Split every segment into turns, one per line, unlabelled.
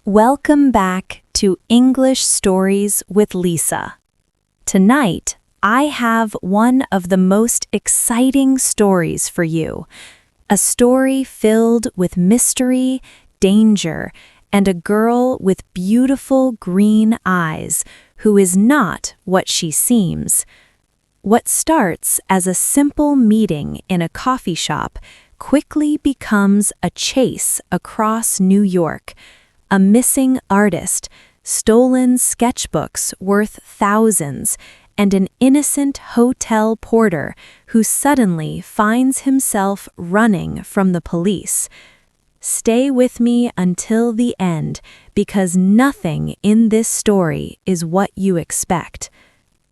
Welcome back to English Stories with Lisa. Tonight, I have one of the most exciting stories for you. A story filled with mystery, danger, and a girl with beautiful green eyes who is not what she seems. What starts as a simple meeting in a coffee shop quickly becomes a chase across New York. A missing artist, stolen sketchbooks worth thousands, and an innocent hotel porter who suddenly finds himself running from the police. Stay with me until the end, because nothing in this story is what you expect.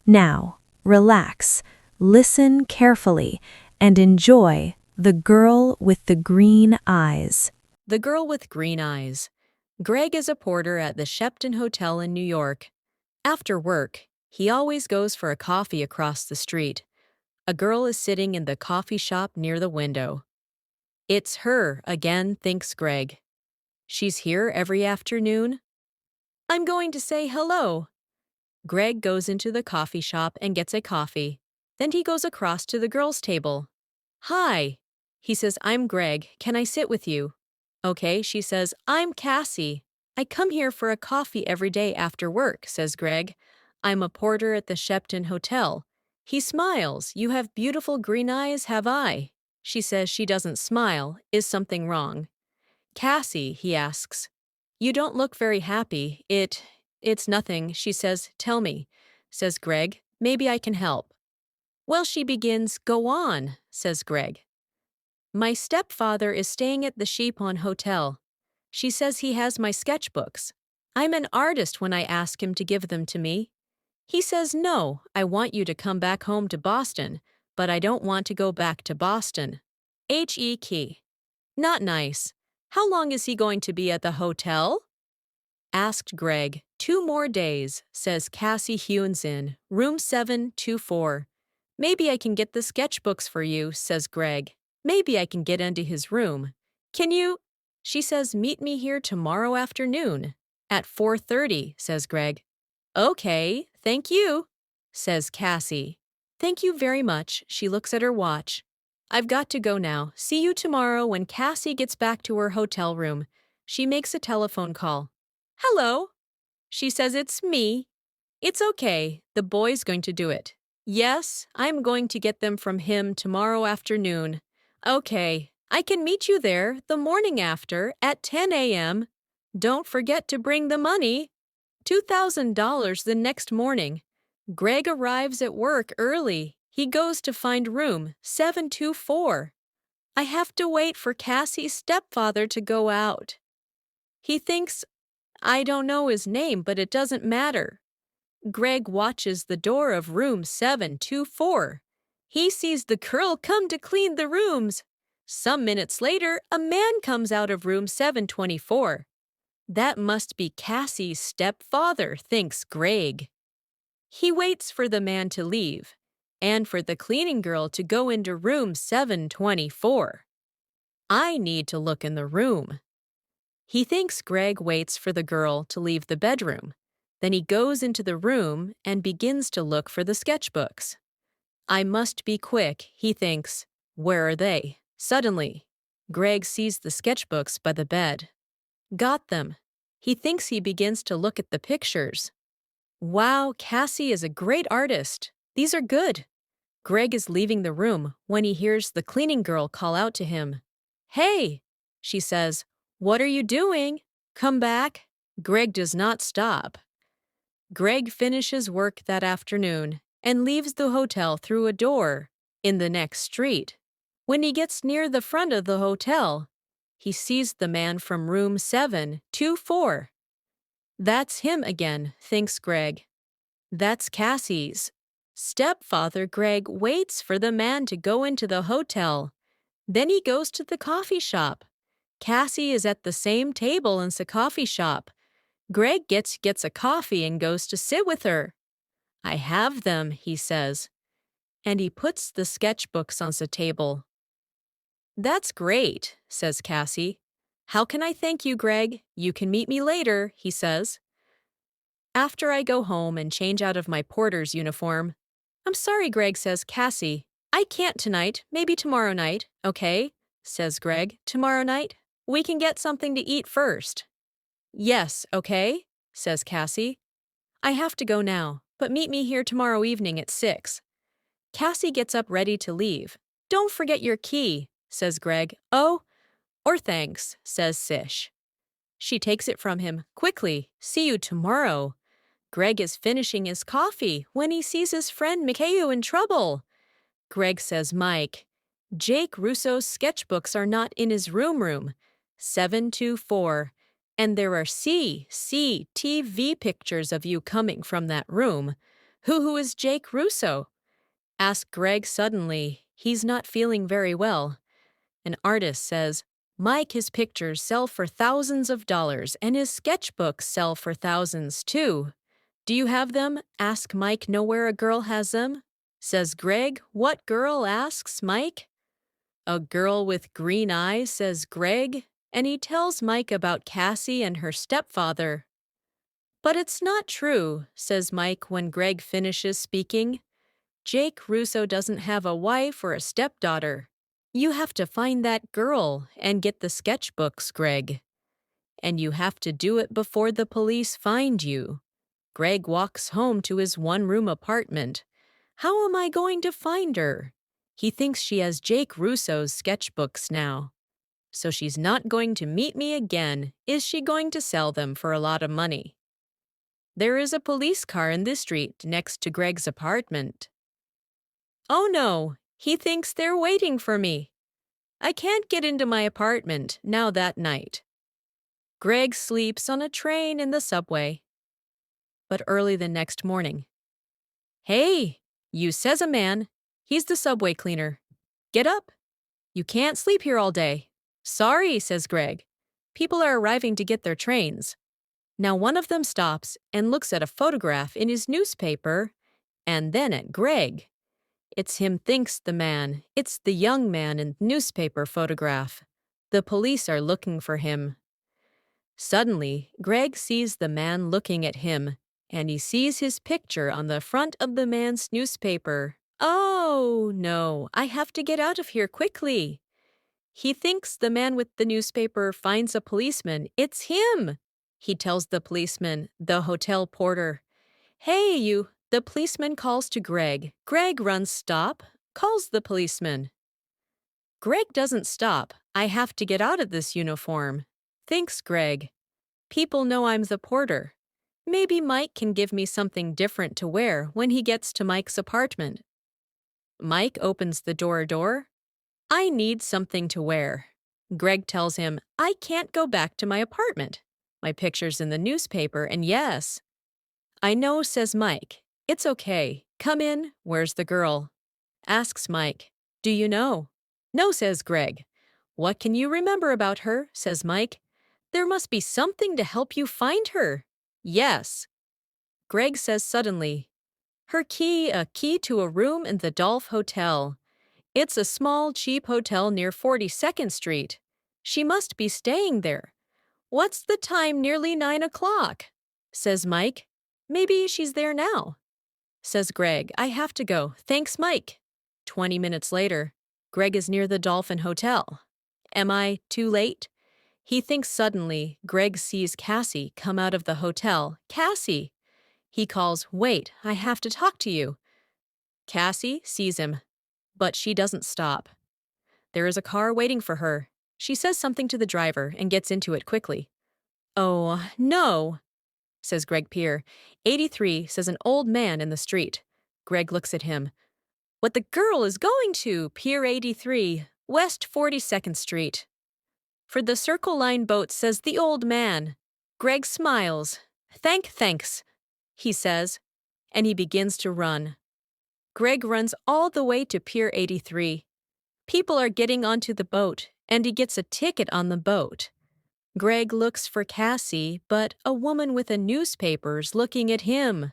Now, relax, listen carefully, and enjoy The Girl with the Green Eyes.
The Girl with Green Eyes. Greg is a porter at the Shepton Hotel in New York. After work, he always goes for a coffee across the street. A girl is sitting in the coffee shop near the window. It's her again, thinks Greg. She's here every afternoon? I'm going to say hello. Greg goes into the coffee shop and gets a coffee. Then he goes across to the girl's table. Hi. He says, I'm Greg. Can I sit with you? Okay, she says, I'm Cassie. I come here for a coffee every day after work, says Greg. I'm a porter at the Shepton Hotel. He smiles. You have beautiful green eyes, have I? She says she doesn't smile. Is something wrong? Cassie, he asks. You don't look very happy. It's nothing, she says. Tell me, says Greg. Maybe I can help. Well, she begins. Go on, says Greg. My stepfather is staying at the Sheepon Hotel. She says he has my sketchbooks. I'm an artist when I ask him to give them to me. He says, no, I want you to come back home to Boston, but I don't want to go back to Boston. H.E. Key. Not nice. How long is he going to be at the hotel? Asked Greg. 2 more days, says Cassie Hewenson, room 724. Maybe I can get the sketchbooks for you, says Greg. Maybe I can get into his room. Can you? She says, meet me here tomorrow afternoon. At 4:30, says Greg. Okay, thank you, says Cassie. Thank you very much. She looks at her watch. I've got to go now. See you tomorrow when Cassie gets back to her hotel room. She makes a telephone call. Hello. She says, it's me. It's okay. The boy's going to do it. Yes, I'm going to get them from him tomorrow afternoon. Okay, I can meet you there the morning after at 10 a.m. Don't forget to bring the money. $2,000 the next morning. Greg arrives at work early. He goes to find room 724. I have to wait for Cassie's stepfather to go out. He thinks, I don't know his name, but it doesn't matter. Greg watches the door of room 724. He sees the girl come to clean the rooms. Some minutes later, a man comes out of room 724. That must be Cassie's stepfather, thinks Greg. He waits for the man to leave, and for the cleaning girl to go into room 724. I need to look in the room. He thinks Greg waits for the girl to leave the bedroom. Then he goes into the room and begins to look for the sketchbooks. I must be quick, he thinks. Where are they? Suddenly, Greg sees the sketchbooks by the bed. Got them. He thinks. He begins to look at the pictures. Wow, Cassie is a great artist. These are good. Greg is leaving the room when he hears the cleaning girl call out to him. Hey, she says, what are you doing? Come back. Greg does not stop. Greg finishes work that afternoon and leaves the hotel through a door in the next street. When he gets near the front of the hotel, he sees the man from room 724. That's him again, thinks Greg. That's Cassie's stepfather. Greg waits for the man to go into the hotel. Then he goes to the coffee shop. Cassie is at the same table in the coffee shop. Greg gets a coffee and goes to sit with her. I have them, he says. And he puts the sketchbooks on the table. That's great, says Cassie. How can I thank you, Greg? You can meet me later, he says. After I go home and change out of my porter's uniform, I'm sorry, Greg, says Cassie. I can't tonight, maybe tomorrow night, okay? Says Greg. Tomorrow night? We can get something to eat first. Yes, okay, says Cassie. I have to go now, but meet me here tomorrow evening at 6. Cassie gets up ready to leave. Don't forget your key, says Greg. Oh, or thanks, says Sish. She takes it from him. Quickly, see you tomorrow. Greg is finishing his coffee when he sees his friend Mikhail in trouble. Greg says, Mike, Jake Russo's sketchbooks are not in his room, 724, and there are CCTV pictures of you coming from that room. Who is Jake Russo? Asked Greg suddenly. He's not feeling very well. An artist says, Mike, his pictures sell for thousands of dollars, and his sketchbooks sell for thousands too. Do you have them? Ask Mike. Know where a girl has them? Says Greg. What girl? Asks Mike. A girl with green eyes, says Greg, and he tells Mike about Cassie and her stepfather. But it's not true, says Mike when Greg finishes speaking. Jake Russo doesn't have a wife or a stepdaughter. You have to find that girl and get the sketchbooks, Greg. And you have to do it before the police find you. Greg walks home to his one-room apartment. How am I going to find her? He thinks she has Jake Russo's sketchbooks now. So she's not going to meet me again. Is she going to sell them for a lot of money? There is a police car in this street next to Greg's apartment. Oh no, he thinks they're waiting for me. I can't get into my apartment now that night. Greg sleeps on a train in the subway. But early the next morning. Hey, you, says a man. He's the subway cleaner. Get up. You can't sleep here all day. Sorry, says Greg. People are arriving to get their trains. Now one of them stops and looks at a photograph in his newspaper, and then at Greg. It's him, thinks the man. It's the young man in the newspaper photograph. The police are looking for him. Suddenly, Greg sees the man looking at him, and he sees his picture on the front of the man's newspaper. Oh, no, I have to get out of here quickly. He thinks the man with the newspaper finds a policeman. It's him. He tells the policeman, the hotel porter. Hey, you. The policeman calls to Greg. Greg runs, stop, calls the policeman. Greg doesn't stop. I have to get out of this uniform. Thinks Greg. People know I'm the porter. Maybe Mike can give me something different to wear when he gets to Mike's apartment. Mike opens the door. I need something to wear. Greg tells him, I can't go back to my apartment. My picture's in the newspaper, and yes. I know, says Mike. It's okay. Come in. Where's the girl? Asks Mike. Do you know? No, says Greg. What can you remember about her? Says Mike. There must be something to help you find her. Yes. Greg says suddenly, her key, a key to a room in the Dolph Hotel. It's a small, cheap hotel near 42nd Street. She must be staying there. What's the time? Nearly 9 o'clock, says Mike. Maybe she's there now. Says Greg, I have to go. Thanks, Mike. 20 minutes later, Greg is near the Dolphin Hotel. Am I too late? He thinks suddenly. Greg sees Cassie come out of the hotel. Cassie! He calls, wait, I have to talk to you. Cassie sees him, but she doesn't stop. There is a car waiting for her. She says something to the driver and gets into it quickly. Oh, no, says Greg Pier. 83, says an old man in the street. Greg looks at him. What the girl is going to, Pier 83, West 42nd Street. For the Circle Line boat, says the old man. Greg smiles. Thanks, he says, and he begins to run. Greg runs all the way to Pier 83. People are getting onto the boat, and he gets a ticket on the boat. Greg looks for Cassie, but a woman with a newspaper's looking at him.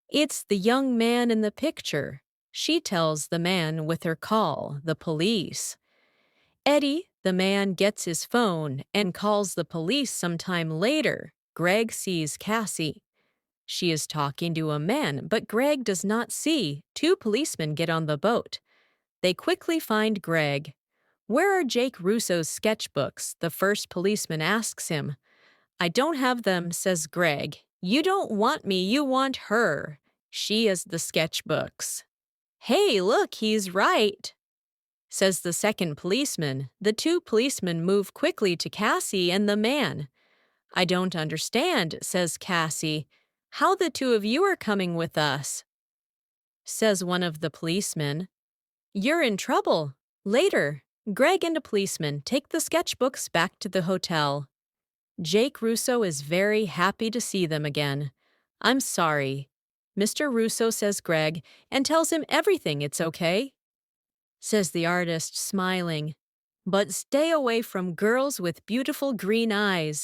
It's the young man in the picture. She tells the man with her call, the police. Eddie, The man gets his phone and calls the police sometime later. Greg sees Cassie. She is talking to a man, but Greg does not see. Two policemen get on the boat. They quickly find Greg. "Where are Jake Russo's sketchbooks?" the first policeman asks him. "I don't have them," says Greg. "You don't want me, you want her. She has the sketchbooks." "Hey, look, he's right," says the second policeman. The two policemen move quickly to Cassie and the man. "I don't understand," says Cassie. "How the two of you are coming with us?" Says one of the policemen. "You're in trouble." Later, Greg and a policeman take the sketchbooks back to the hotel. Jake Russo is very happy to see them again. "I'm sorry." Mr. Russo says Greg and tells him everything, it's okay. Says the artist, smiling. "But stay away from girls with beautiful green eyes."